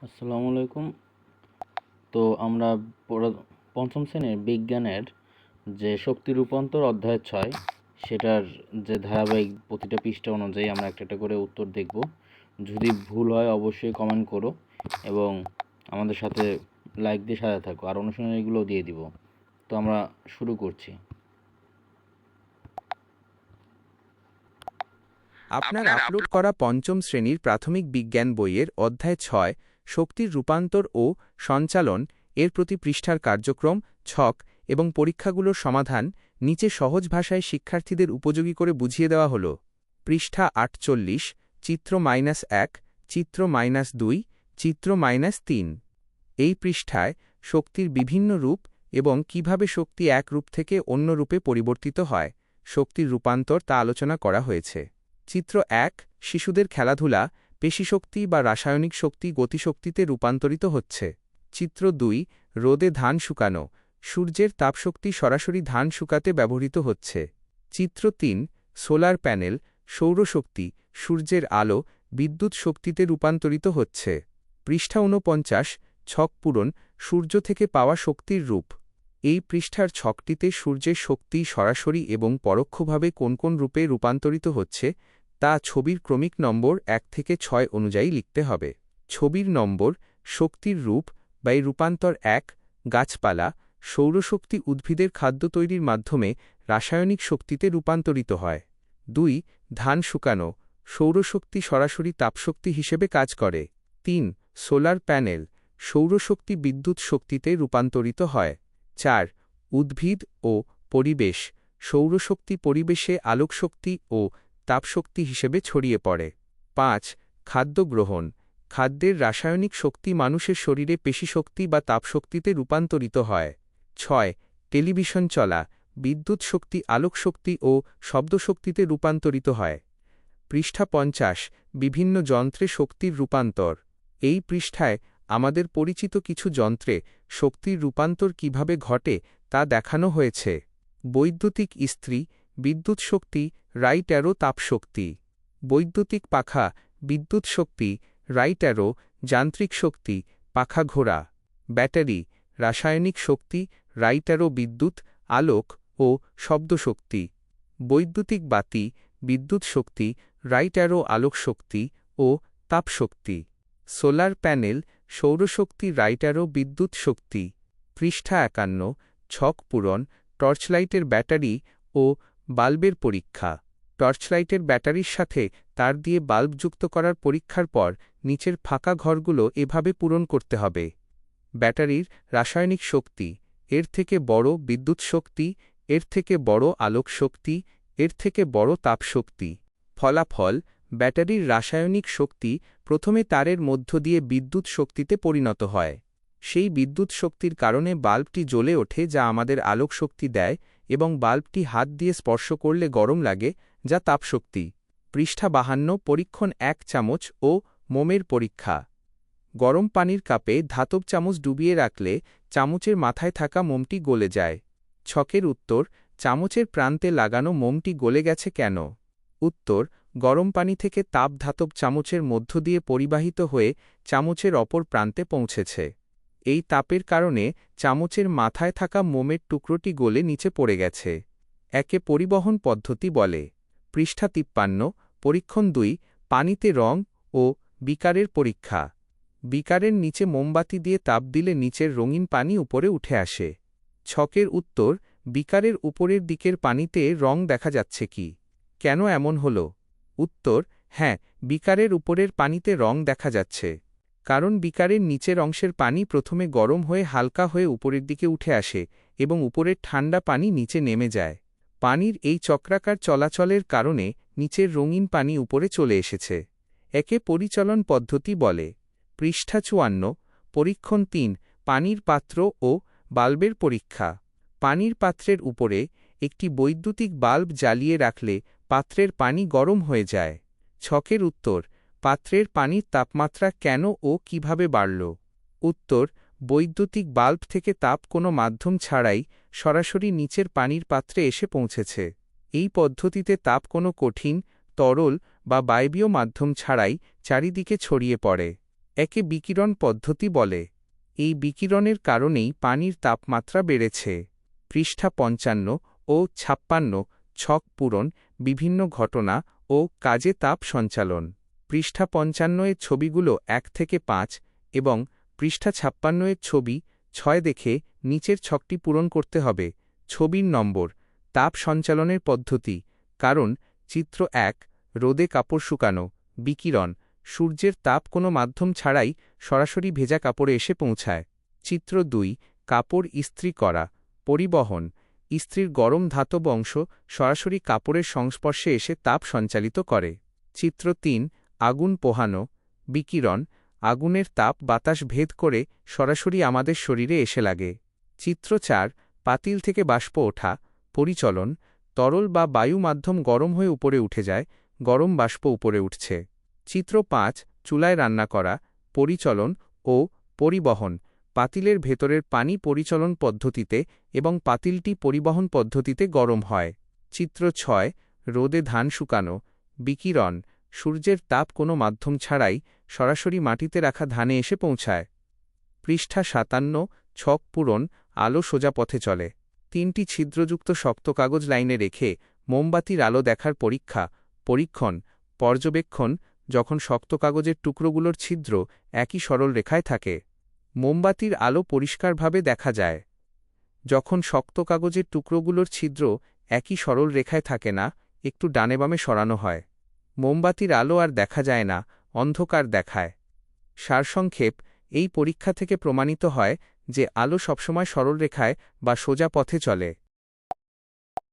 আসসালামু আলাইকুম। তো আমরা পঞ্চম শ্রেণীর বিজ্ঞানের যে শক্তি রূপান্তর অধ্যায় 6 সেটার যে ধারাবাহিক প্রতিটা পৃষ্ঠা অনুযায়ী আমরা একটা একটা করে উত্তর দেখব। যদি ভুল হয় অবশ্যই কমেন্ট করো এবং আমাদের সাথে লাইক দিয়ে সাথে থাকো, আর অনুশীলনীগুলোও দিয়ে দিব। তো আমরা শুরু করছি। আপনার আপলোড করা পঞ্চম শ্রেণীর প্রাথমিক বিজ্ঞান বইয়ের অধ্যায় 6 শক্তির রূপান্তর ও সঞ্চালন এর প্রতি পৃষ্ঠার কার্যক্রম, ছক এবং পরীক্ষাগুলোর সমাধান নিচে সহজ ভাষায় শিক্ষার্থীদের উপযোগী করে বুঝিয়ে দেওয়া হল। পৃষ্ঠা 48, চিত্র -1, চিত্র -2, চিত্র -3। এই পৃষ্ঠায় শক্তির বিভিন্ন রূপ এবং কিভাবে শক্তি এক রূপ থেকে অন্য রূপে পরিবর্তিত হয়, শক্তির রূপান্তর তা আলোচনা করা হয়েছে। চিত্র 1, শিশুদের খেলাধুলা পেশিশক্তি বা রাসায়নিক শক্তি গতিশক্তিতে রূপান্তরিত হচ্ছে। চিত্র 2, রোদে ধান শুকানো, সূর্যের তাপশক্তি সরাসরি ধান শুকাতে ব্যবহৃত হচ্ছে। চিত্র 3, সোলার প্যানেল সৌরশক্তি সূর্যের আলো বিদ্যুৎ শক্তিতে রূপান্তরিত হচ্ছে। পৃষ্ঠা 49, ছক পূরণ সূর্য থেকে পাওয়া শক্তির রূপ। এই পৃষ্ঠার ছকটিতে সূর্যের শক্তি সরাসরি এবং পরোক্ষভাবে কোন কোন রূপে রূপান্তরিত হচ্ছে তা ছবির ক্রমিক নম্বর 1 থেকে 6 অনুযায়ী লিখতে হবে। ছবির নম্বর: শক্তির রূপ বা এই রূপান্তর 1, গাছপালা সৌরশক্তি উদ্ভিদের খাদ্য তৈরির মাধ্যমে রাসায়নিক শক্তিতে রূপান্তরিত হয়। 2, ধান শুকানো সৌরশক্তি সরাসরি তাপশক্তি হিসেবে কাজ করে। 3, সোলার প্যানেল সৌরশক্তি বিদ্যুৎ শক্তিতে রূপান্তরিত হয়। 4, উদ্ভিদ ও পরিবেশ সৌরশক্তি পরিবেশে আলোকশক্তি ও তাপশক্তি হিসেবে ছড়িয়ে পড়ে। 5, খাদ্য গ্রহণ খাদ্যের রাসায়নিক শক্তি মানুষের শরীরে পেশিশক্তি বা তাপশক্তিতে রূপান্তরিত হয়। 6, টেলিভিশন চলা বিদ্যুৎ শক্তি আলোকশক্তি ও শব্দশক্তিতে রূপান্তরিত হয়। পৃষ্ঠা 50, বিভিন্ন যন্ত্রে শক্তির রূপান্তর। এই পৃষ্ঠায় আমাদের পরিচিত কিছু যন্ত্রে শক্তির রূপান্তর কিভাবে ঘটে তা দেখানো হয়েছে। বৈদ্যুতিক ইস্ত্রি বিদ্যুৎ শক্তি রাইট অ্যারো তাপশক্তি। বৈদ্যুতিক পাখা বিদ্যুৎ শক্তি রাইট অ্যারো যান্ত্রিক শক্তি পাখা ঘোরা। ব্যাটারি রাসায়নিক শক্তি রাইট অ্যারো বিদ্যুৎ আলোক ও শব্দশক্তি। বৈদ্যুতিক বাতি বিদ্যুৎ শক্তি রাইট অ্যারো আলোক শক্তি ও তাপশক্তি। সোলার প্যানেল সৌরশক্তি রাইট অ্যারো বিদ্যুৎ শক্তি। পৃষ্ঠা 51, ছক পূরণ টর্চলাইটের ব্যাটারি ও বাল্বের পরীক্ষা। টর্চলাইটের ব্যাটারির সাথে তার দিয়ে বাল্ব যুক্ত করার পরীক্ষার পর নিচের ফাঁকা ঘরগুলো এভাবে পূরণ করতে হবে। ব্যাটারির রাসায়নিক শক্তি: এর থেকে বড় বিদ্যুৎ শক্তি, এর থেকে বড় আলোক শক্তি, এর থেকে বড় তাপশক্তি। ফলাফল: ব্যাটারির রাসায়নিক শক্তি প্রথমে তারের মধ্য দিয়ে বিদ্যুৎ শক্তিতে পরিণত হয়। সেই বিদ্যুৎ শক্তির কারণে বাল্বটি জ্বলে ওঠে যা আমাদের আলোক শক্তি দেয় এবং বাল্বটি হাত দিয়ে স্পর্শ করলে গরম লাগে যা তাপশক্তি। পৃষ্ঠা 52, পরীক্ষণ 1 চামচ ও মোমের পরীক্ষা। গরম পানির কাপে ধাতব চামচ ডুবিয়ে রাখলে চামচের মাথায় থাকা মোমটি গলে যায়। ছকের উত্তর: চামচের প্রান্তে লাগানো মোমটি গলে গেছে কেন? উত্তর: গরম পানি থেকে তাপ ধাতব চামচের মধ্য দিয়ে পরিবাহিত হয়ে চামচের অপর প্রান্তে পৌঁছেছে। এই তাপের কারণে চামচের মাথায় থাকা মোমের টুকরোটি গলে নিচে পড়ে গেছে। একে পরিবহন পদ্ধতি বলে। পৃষ্ঠা 53, পরীক্ষণ 2, পানিতে রং ও বিকারের পরীক্ষা। বিকারের নিচে মোমবাতি দিয়ে তাপ দিলে নিচের রঙিন পানি উপরে উঠে আসে। ছকের উত্তর: বিকারের উপরের দিকের পানিতে রং দেখা যাচ্ছে কি? কেন এমন হল? উত্তর: হ্যাঁ, বিকারের উপরের পানিতে রং দেখা যাচ্ছে কারণ বিকারের নিচের অংশের পানি প্রথমে গরম হয়ে হালকা হয়ে উপরের দিকে উঠে আসে এবং উপরের ঠান্ডা পানি নিচে নেমে যায়। পানির এই চক্রাকার চলাচলের কারণে নিচের রঙিন পানি উপরে চলে এসেছে। একে পরিচলন পদ্ধতি বলে। পৃষ্ঠা 54, পরীক্ষণ 3, পানির পাত্র ও বাল্বের পরীক্ষা। পানির পাত্রের উপরে একটি বৈদ্যুতিক বাল্ব জ্বালিয়ে রাখলে পাত্রের পানি গরম হয়ে যায়। ছকের উত্তর: পাত্রের পানির তাপমাত্রা কেন ও কিভাবে বাড়ল? উত্তর: বৈদ্যুতিক বাল্ব থেকে তাপ কোনো মাধ্যম ছাড়াই সরাসরি নিচের পানির পাত্রে এসে পৌঁছেছে। এই পদ্ধতিতে তাপ কোনো কঠিন তরল বা বায়বীয় মাধ্যম ছাড়াই চারিদিকে ছড়িয়ে পড়ে। একে বিকিরণ পদ্ধতি বলে। এই বিকিরণের কারণেই পানির তাপমাত্রা বেড়েছে। পৃষ্ঠা ৫৫ ও ৫৬ ছক পূরণ, বিভিন্ন ঘটনা ও কাজে তাপ সঞ্চালন। পৃষ্ঠা ৫৫ এর ছবিগুলো ১ থেকে ৫ এবং পৃষ্ঠা ৫৬ এর ছবি ৬ দেখে নিচের ছকটি পূরণ করতে হবে। ছবির নম্বর: তাপ সঞ্চালনের পদ্ধতি। কারণ চিত্র ১, রোদে কাপড় শুকানো। বিকিরণ: সূর্যের তাপ কোনো মাধ্যম ছাড়াই সরাসরি ভেজা কাপড়ে এসে পৌঁছায়। চিত্র ২, কাপড় ইস্ত্রি করা। পরিবহন: ইস্ত্রির গরম ধাতব অংশ সরাসরি কাপড়ের সংস্পর্শে এসে তাপ সঞ্চালিত করে। চিত্র ৩, আগুন পোহানো। বিকিরণ: আগুনের তাপ বাতাস ভেদ করে সরাসরি আমাদের শরীরে এসে লাগে। চিত্র ৪, পাতিল থেকে বাষ্প ওঠা। পরিচলন: তরল বা বায়ু মাধ্যম গরম হয়ে উপরে উঠে যায়, গরম বাষ্প উপরে উঠছে। চিত্র ৫, চুলায় রান্না করা। পরিচলন ও পরিবহন: পাতিলের ভেতরের পানি পরিচলন পদ্ধতিতে এবং পাতিলটি পরিবহন পদ্ধতিতে গরম হয়। চিত্র ৬, রোদে ধান শুকানো। বিকিরণ: সূর্যের তাপ কোনো মাধ্যম ছাড়াই সরাসরি মাটিতে রাখা ধানে এসে পৌঁছায়। পৃষ্ঠা ৫৭ ছক পূরণ, আলো সোজা পথে চলে। ৩টি ছিদ্রযুক্ত শক্ত কাগজ লাইনে রেখে মোমবাতির আলো দেখার পরীক্ষণ পর্যবেক্ষণ যখন শক্ত কাগজের টুকরোগুলোর ছিদ্র একই সরল রেখায় থাকে। মোমবাতির আলো পরিষ্কারভাবে দেখা যায়। যখন শক্ত কাগজের টুকরোগুলোর ছিদ্র একই সরল রেখায় থাকে না, একটু ডানে বামে সরানো হয়। মোমবাতির আলো আর দেখা যায় না, অন্ধকার দেখায়। সারসংক্ষেপ: এই পরীক্ষা থেকে প্রমাণিত হয় যে আলো সবসময় সরল রেখায় বা সোজা পথে চলে।